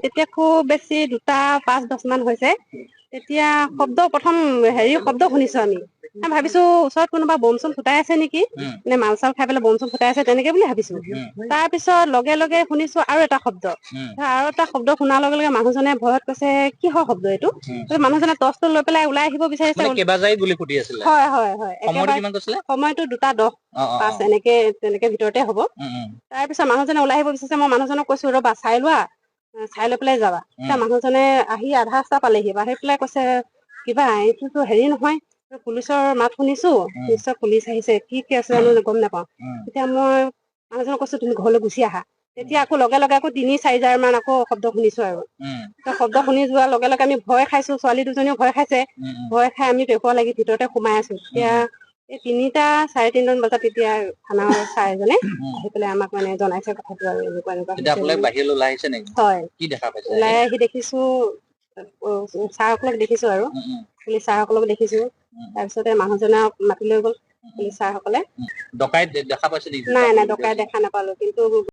তেতিয়া খুব বেছি 2-5-10 মান হৈছে। তেতিয়া প্ৰথম শব্দ শুনিছো আমি। ভাবিছো ওচৰত কোনোবা বম চম ফুটাই আছে নেকি, নে মাল চাল খাই পেলাই বম চম ফুটাই আছে তেনেকে বুলি ভাবিছো। তাৰ পিছত লগে লগে শুনিছো আৰু এটা শব্দ। শুনাৰ লগে লগে মানুহজনে ভয়ত কৈছে কিহৰ শব্দ এইটো। মানুহজনে টৰ্চটো লৈ পেলাই ওলাই আহিব বিচাৰিছে। কেইবাজাৰি গুলি ফুটি আছিলে? হয় একেবাৰে। সময়টো 2:10-5 তেনেকে ভিতৰতে হব। তাৰ পিছত মানুহজনে ওলাই আহিব বিচাৰিছে, মই মানুহজনক কৈছো ৰবা চাই লোৱা, চাই লৈ পেলাই যাবা। মানুহজনে আহি আধা ৰাস্তা পালেহি, আহি পেলাই কৈছে কিবা এইটোতো নহয়, পুলিচৰ মাত শুনিছো, নিশ্চয় পুলিচ আহিছে, কি আছে জানো গম নাপাও। তেতিয়া মই মানুহজনক কৈছো তুমি ঘৰলৈ গুচি আহা। তেতিয়া আকৌ লগে লগে আকৌ 3-4 মান আকৌ শব্দ শুনিছো আৰু। শব্দ শুনি যোৱাৰ লগে লগে আমি ভয় খাইছো, ছোৱালী দুজনীও ভয় খাইছে। ভয় খাই আমি পেপুৱা লাগি ভিতৰতে সোমাই আছো। তেতিয়া এই 3-3:30 মান বজাত তেতিয়া থানাৰ চাৰ এজনে আহি পেলাই আমাক মানে জনাইছে কথাটো আৰু এনেকুৱা বাহিৰলৈ ওলাই আহিছে নেকি? হয়, কি দেখা পাইছে? ওলাই আহি দেখিছো ছাৰসকলক দেখিছো আৰু পুলিচ ছাৰসকলক দেখিছো। তাৰপিছতে মানুহজনক মাতি লৈ গল পুলিচ ছাৰসকলে। ডকাইত দেখা পাইছে নেকি? নাই ডকাইত দেখা নাপালো, কিন্তু